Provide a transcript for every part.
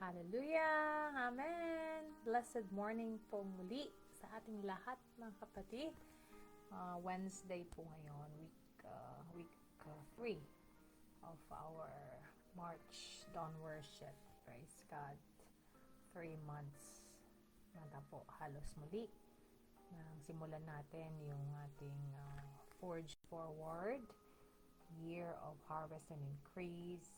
Hallelujah! Amen! Blessed morning po muli sa ating lahat mga kapatid. Wednesday po ngayon, week 3 of our March Dawn Worship. Praise God. 3 months na po halos muli nang simulan natin yung ating Forge Forward year of harvest and increase,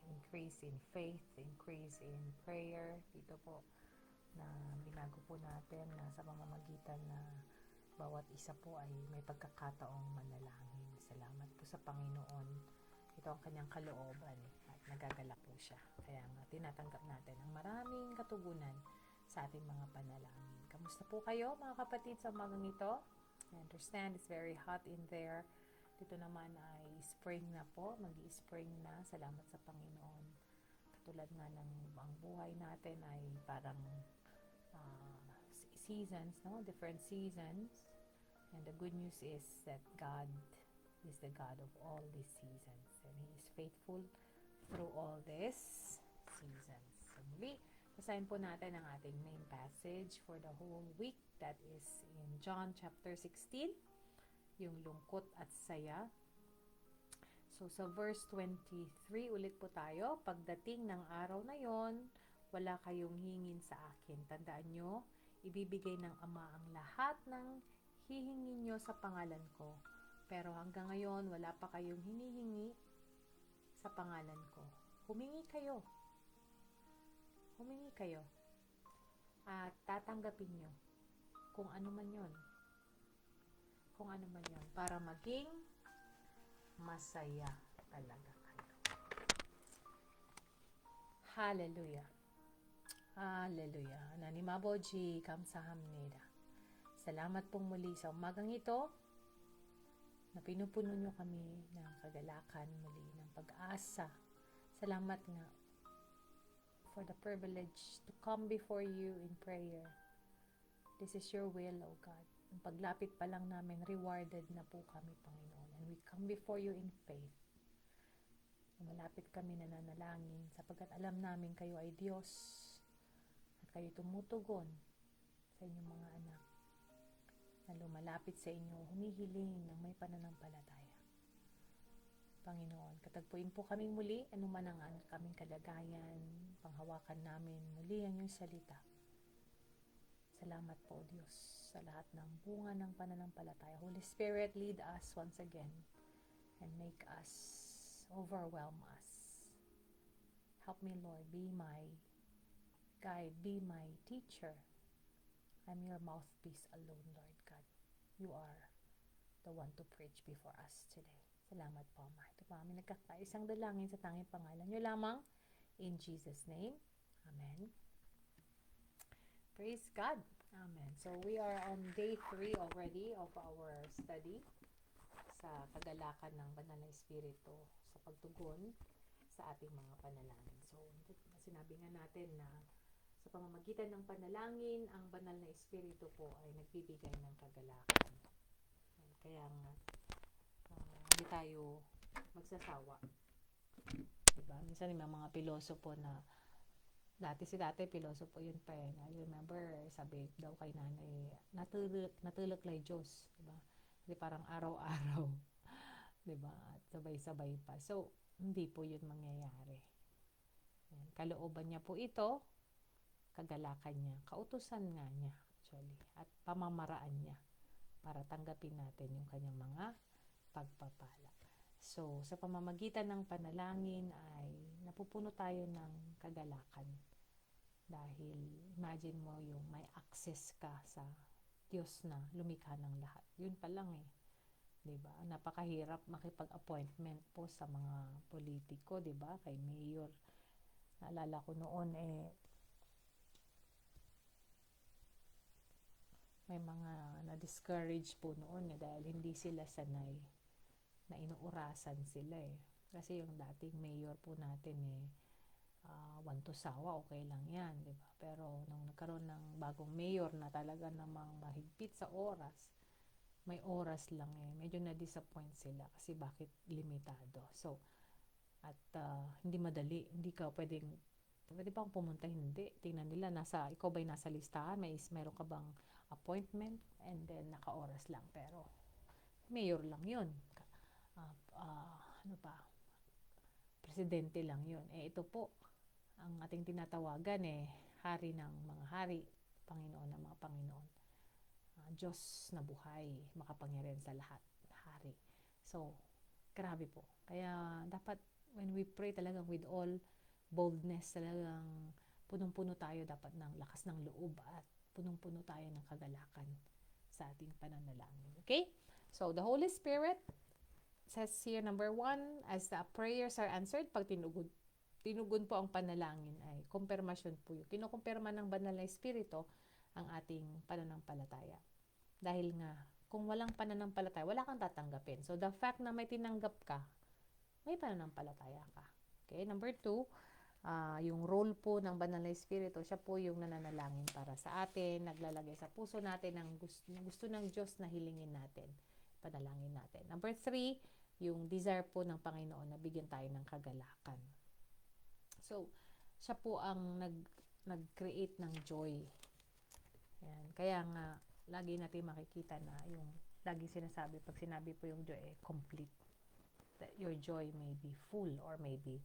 increase in faith, increase in prayer. Dito po na binago po natin na sa pamamagitan na bawat isa po ay may pagkakataong manalangin. Salamat po sa Panginoon. Ito ang kanyang kalooban at nagagalak po siya. Kaya nga tinatanggap natin ang maraming katugunan sa ating mga panalangin. Kamusta po kayo mga kapatid sa umagang ito? I understand it's very hot in there. Dito naman ay spring na po, mag-i-spring na. Salamat sa Panginoon. Katulad nga ng ang buhay natin ay parang seasons, no? Different seasons. And the good news is that God is the God of all these seasons. And He is faithful through all these seasons. So muli, basahin po natin ang ating main passage for the whole week. That is in John chapter 16. Yung lungkot at saya. So, sa verse 23, ulit po tayo. Pagdating ng araw na yon, wala kayong hingin sa akin. Tandaan nyo, ibibigay ng Ama ang lahat ng hihingin nyo sa pangalan ko. Pero hanggang ngayon, wala pa kayong hinihingi sa pangalan ko. Humingi kayo. Humingi kayo. At tatanggapin nyo kung ano man yon. Kung ano man yun, para maging masaya talaga kayo. Hallelujah. Hallelujah. Nanimaboji kamsahamnida. Salamat pong muli sa umagang ito na pinupuno nyo kami ng kagalakan muli, ng pag-asa. Salamat nga for the privilege to come before you in prayer. This is your will, O God. Ang paglapit pa lang namin, rewarded na po kami, Panginoon. And we come before you in faith. Malapit kami nananalangin sapagkat alam namin kayo ay Diyos at kayo tumutugon sa inyong mga anak na lumalapit sa inyo, humihiling ng may pananampalataya. Panginoon, katagpuin po kami muli, anuman ang kaming kalagayan, panghawakan namin muli ang iyong salita. Salamat po, Diyos, sa lahat ng bunga ng pananampalataya. Holy Spirit, lead us once again and make us, overwhelm us. Help me, Lord, be my guide, be my teacher. I'm your mouthpiece alone, Lord God. You are the one to preach before us today. Salamat po, Ama. Ito po kami nagkakaisang dalangin sa tanging pangalan niyo lamang. In Jesus' name, Amen. Praise God. Amen. So we are on day 3 already of our study sa kagalakan ng Banal na Espiritu sa pagtugon sa ating mga panalangin. So sinabi nga natin na sa pamamagitan ng panalangin, ang Banal na Espiritu po ay nagbibigay ng kagalakan. Kaya nga hindi tayo magsasawa. Diba? Minsan may mga pilosopo na dati pilosopo yun pa eh. I remember, sabi daw kay nanay, natulak lay Diyos. Diba? Hindi parang araw-araw. Diba? At sabay-sabay pa. So, hindi po yun mangyayari. Yan. Kalooban niya po ito, kagalakan niya, kautusan nga niya actually, at pamamaraan niya para tanggapin natin yung kanyang mga pagpapala. So, sa pamamagitan ng panalangin ay napupuno tayo ng kagalakan. Dahil imagine mo yung may access ka sa Diyos na lumikha ng lahat. Yun pa lang eh. 'Di ba? Napakahirap makipag-appointment po sa mga politiko, 'di ba? Kay mayor. Naalala ko noon may mga na-discourage po noon dahil hindi sila sanay na inuurasan sila eh. Kasi yung dating mayor po natin wantosawa, okay lang yan, di ba? Pero nung nagkaroon ng bagong mayor na talaga namang mahigpit sa oras, may oras lang medyo na-disappoint sila kasi bakit limitado. So, at hindi madali, hindi ka pwedeng Pwede bang pumunta? Hindi. Tingnan nila, ikaw ba'y nasa listahan? Meron ka bang appointment? And then, naka-oras lang. Pero, mayor lang yun. Ano pa? Presidente lang yun. Ito po, ang ating tinatawagan hari ng mga hari, Panginoon ng mga Panginoon. Diyos na buhay, makapangyarihan sa lahat, hari. So, grabe po. Kaya dapat when we pray talagang with all boldness, talagang punong-puno tayo dapat ng lakas ng loob at punong-puno tayo ng kagalakan sa ating pananalangin. Okay? So, the Holy Spirit says here, number 1, as the prayers are answered, pag tinugon po ang panalangin ay kumpirmasyon po yun. Kinukumpirma ng banal na Espiritu ang ating pananampalataya. Dahil nga, kung walang pananampalataya, wala kang tatanggapin. So, the fact na may tinanggap ka, may pananampalataya ka. Okay? Number 2, yung role po ng banal na Espiritu, siya po yung nananalangin para sa atin, naglalagay sa puso natin ng gusto ng Diyos na hilingin natin, panalangin natin. Number 3, yung desire po ng Panginoon na bigyan tayo ng kagalakan. So, siya po ang nag-create ng joy. Yan. Kaya nga, lagi natin makikita na yung lagi sinasabi, pag sinabi po yung joy, complete. That your joy may be full or may be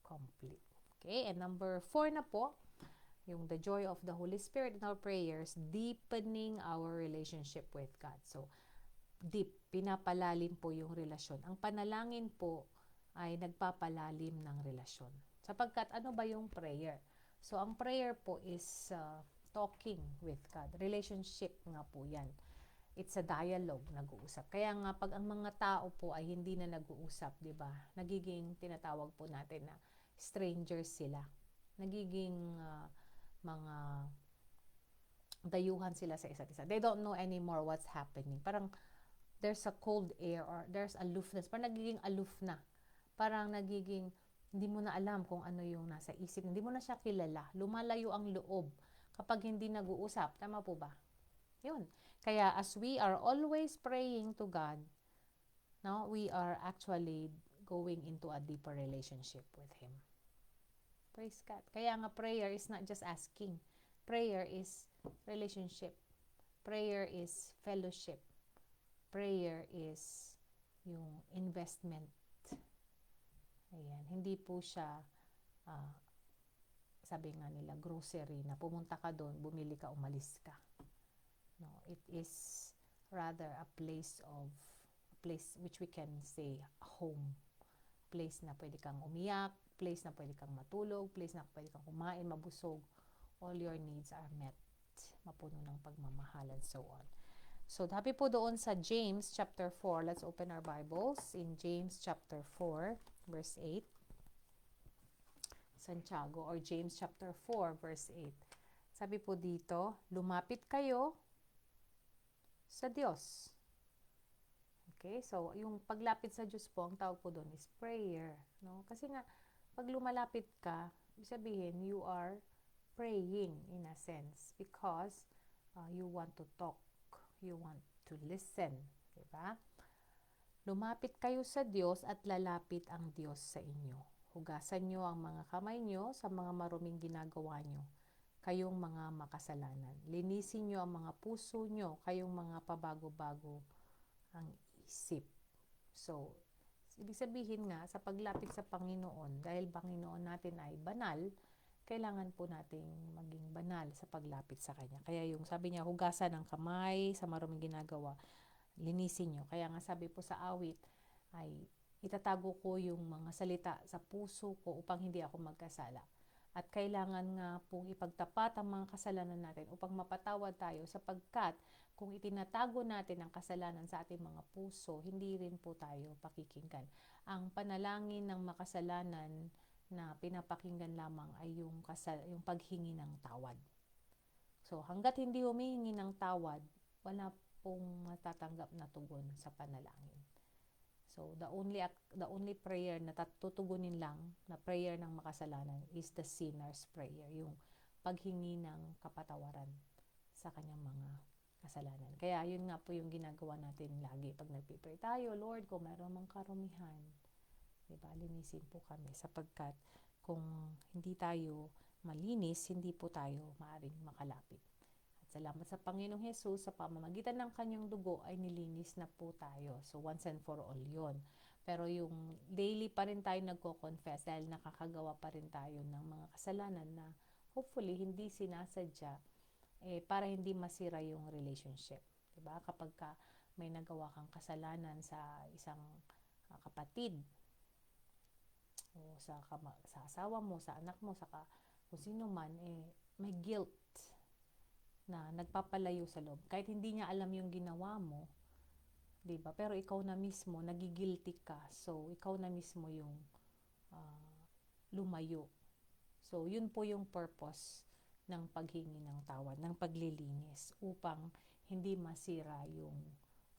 complete. Okay, and number 4 na po, yung the joy of the Holy Spirit in our prayers, deepening our relationship with God. So, deep, pinapalalim po yung relasyon. Ang panalangin po ay nagpapalalim ng relasyon. Sapagkat ano ba yung prayer? So, ang prayer po is talking with God. Relationship nga po yan. It's a dialogue, nag-uusap. Kaya nga, pag ang mga tao po ay hindi na nag-uusap, di ba? Nagiging, tinatawag po natin na strangers sila. Nagiging mga dayuhan sila sa isa't isa. They don't know anymore what's happening. Parang there's a cold air or there's aloofness. Parang nagiging aloof na. Parang nagiging, hindi mo na alam kung ano yung nasa isip. Hindi mo na siya kilala. Lumalayo ang loob kapag hindi nag-uusap. Tama po ba? Yun. Kaya as we are always praying to God, no, we are actually going into a deeper relationship with Him. Praise God. Kaya nga prayer is not just asking. Prayer is relationship. Prayer is fellowship. Prayer is yung investment. Ayan. Hindi po siya sabi nga nila, grocery na pumunta ka doon, bumili ka, umalis ka. No, it is rather a place which we can say home. Place na pwede kang umiyak, place na pwede kang matulog, place na pwede kang kumain, mabusog. All your needs are met. Mapuno ng pagmamahal and so on. So, happy po doon sa James chapter 4. Let's open our Bibles in James chapter 4, verse 8. Santiago or James chapter 4, verse 8. Sabi po dito, lumapit kayo sa Diyos. Okay? So, yung paglapit sa Diyos po, ang tawag po doon is prayer. No? Kasi nga, pag lumalapit ka, sabihin, you are praying in a sense because you want to talk. You want to listen. Diba? Lumapit kayo sa Diyos at lalapit ang Diyos sa inyo. Hugasan nyo ang mga kamay nyo sa mga maruming ginagawa nyo. Kayong mga makasalanan. Linisin nyo ang mga puso nyo. Kayong mga pabago-bago ang isip. So, ibig sabihin nga, sa paglapit sa Panginoon, dahil Panginoon natin ay banal, kailangan po nating maging banal sa paglapit sa Kanya. Kaya yung sabi niya, hugasan ang kamay sa maruming ginagawa, linisin nyo. Kaya nga sabi po sa awit, ay itatago ko yung mga salita sa puso ko upang hindi ako magkasala. At kailangan nga pong ipagtapat ang mga kasalanan natin upang mapatawad tayo sapagkat kung itinatago natin ang kasalanan sa ating mga puso, hindi rin po tayo pakikinggan. Ang panalangin ng makasalanan na pinapakinggan lamang ay yung paghingi ng tawad. So, hanggat hindi humihingi ng tawad, wala pong matatanggap na tugon sa panalangin. So, the only prayer na tutugunin lang na prayer ng makasalanan is the sinner's prayer, yung paghingi ng kapatawaran sa kanyang mga kasalanan. Kaya, yun nga po yung ginagawa natin lagi pag nagpipray tayo, Lord, kung mayroon mang karumihan, diba, linisin po kami sapagkat Kung hindi tayo malinis, hindi po tayo maaaring makalapit. At salamat sa Panginoong Hesus, sa pamamagitan ng kanyang dugo ay nilinis na po tayo. So once and for all yon. Pero yung daily pa rin tayo nagko-confess dahil nakakagawa pa rin tayo ng mga kasalanan na hopefully hindi sinasadya para hindi masira yung relationship. Diba? Kapag may nagawa kang kasalanan sa isang kapatid, o sa asawa mo, sa anak mo, kung sino man, may guilt na nagpapalayo sa loob. Kahit hindi niya alam yung ginawa mo, diba? Pero ikaw na mismo, nagigilty ka. So, ikaw na mismo yung lumayo. So, yun po yung purpose ng paghingi ng tawad, ng paglilinis, upang hindi masira yung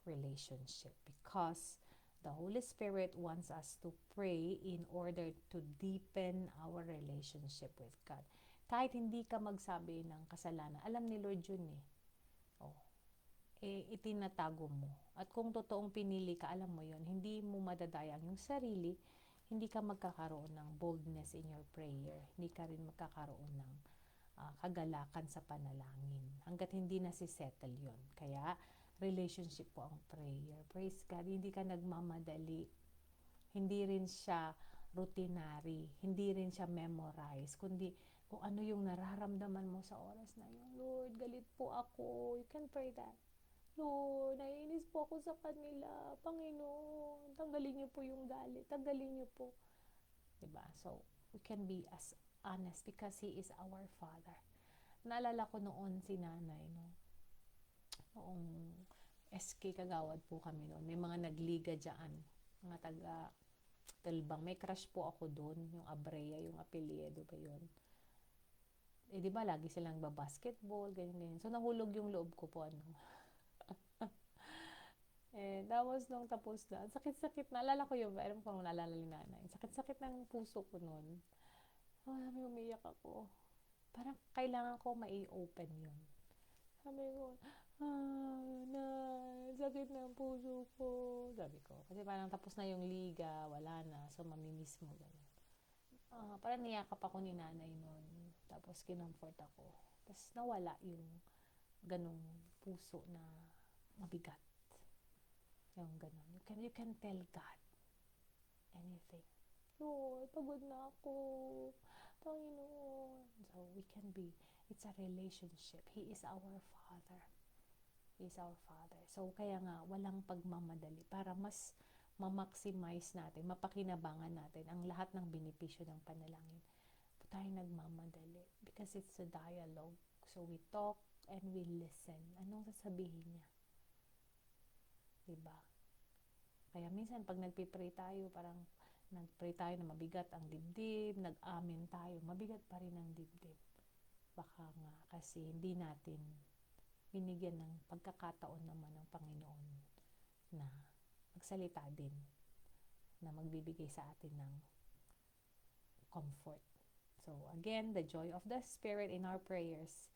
relationship. Because the Holy Spirit wants us to pray in order to deepen our relationship with God. Kahit hindi ka magsabi ng kasalanan, alam ni Lord yun itinatago mo. At kung totoong pinili ka, alam mo yun, hindi mo madadayang yung sarili, hindi ka magkakaroon ng boldness in your prayer. Hindi ka rin magkakaroon ng kagalakan sa panalangin. Hanggat hindi nasisettle yun. Kaya, relationship po ang prayer. Praise God, hindi ka nagmamadali. Hindi rin siya routinary. Hindi rin siya memorize. Kundi, kung ano yung nararamdaman mo sa oras na yun. Lord, galit po ako. You can pray that. Lord, naiinis po ako sa kanila. Panginoon, tanggalin niyo po yung galit. Tanggalin niyo po. Diba? So, we can be as honest because He is our Father. Naalala ko noon si nanay, noong SK Kagawad po kami noon. May mga nagliga dyan. Mga taga Talbang. May crush po ako doon. Yung Abrea, yung apelyido ba yun? Di ba lagi silang basketball, ganyan. So, nahulog yung loob ko po, tapos nung tapos na, sakit-sakit, naalala ko yun, alam ko kung naalala ni nanay, sakit-sakit ng puso ko nun. Sabi, umiyak ako. Parang kailangan ko mai-open yun. Sabi ko, sakit ng puso ko. Sabi ko, kasi parang tapos na yung liga, wala na, so mamimiss mo, gano'n. Parang niyakap ako ni nanay nun, tapos kinomfort ako. Tapos nawala yung ganong puso na mabigat. Yung gano'n. You can tell God anything. Lord, pagod na ako. Panginoon. So, we can be, it's a relationship. He is our Father. He is our Father. So, kaya nga, walang pagmamadali para mas ma-maximize natin, mapakinabangan natin ang lahat ng benepisyo ng panalangin. Po tayo nagmamadali because it's a dialogue. So, we talk and we listen. Anong sasabihin niya? Diba? Kaya minsan pag nagpipray tayo, parang nagpray tayo na mabigat ang dibdib, nag-amin tayo, mabigat pa rin ang dibdib. Baka nga kasi hindi natin binigyan ng pagkakataon naman ng Panginoon na magsalita din, na magbibigay sa atin ng comfort. So again, the joy of the Spirit in our prayers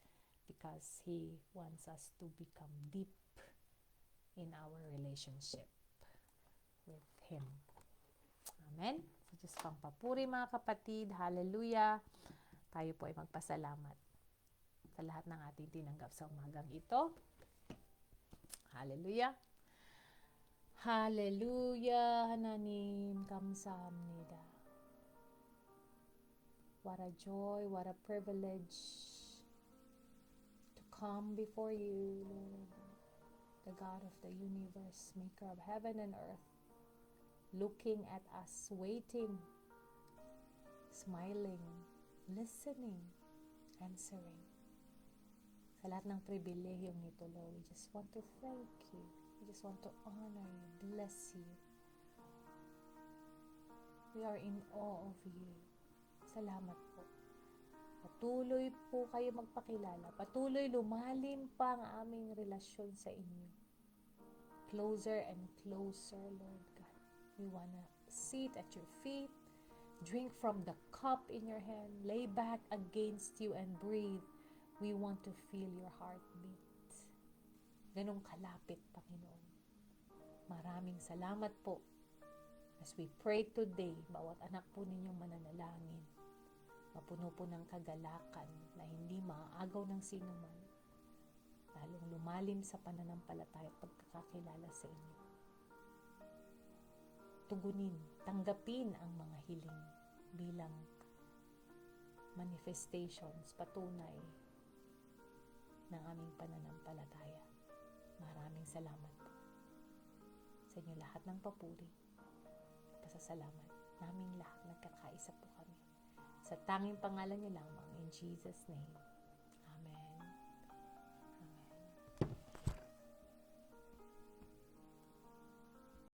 because He wants us to become deep in our relationship with Him. Amen? So, Diyos pang papuri mga kapatid. Hallelujah. Tayo po ay magpasalamat sa lahat ng ating tinanggap sa umagang ito. Hallelujah. Hallelujah. Hananim kamsahamnida. What a joy, what a privilege to come before you, Lord, the God of the universe, maker of heaven and earth, looking at us, waiting, smiling, listening, answering. Sa lahat ng pribilehiyong ito, Lord, we just want to thank you. We just want to honor you, bless you. We are in awe of you. Salamat po. Patuloy po kayo magpakilala. Patuloy lumalim pa ang aming relasyon sa inyo. Closer and closer, Lord God. We wanna sit at your feet, drink from the cup in your hand, lay back against you and breathe. We want to feel your heartbeat. Ganong kalapit, Panginoon. Maraming salamat po. As we pray today, bawat anak po ninyong mananalangin, mapuno po ng kagalakan na hindi maaagaw ng sino man, lalong lumalim sa pananampalataya at pagkakakilala sa inyo. Tugunin, tanggapin ang mga hiling bilang manifestations, patunay ng aming pananampalataya. Maraming salamat po sa inyo lahat ng papuri, pasasalamat. Naming lahat nagkakaisa po kami. Sa tanging pangalan niyo lamang, in Jesus' name.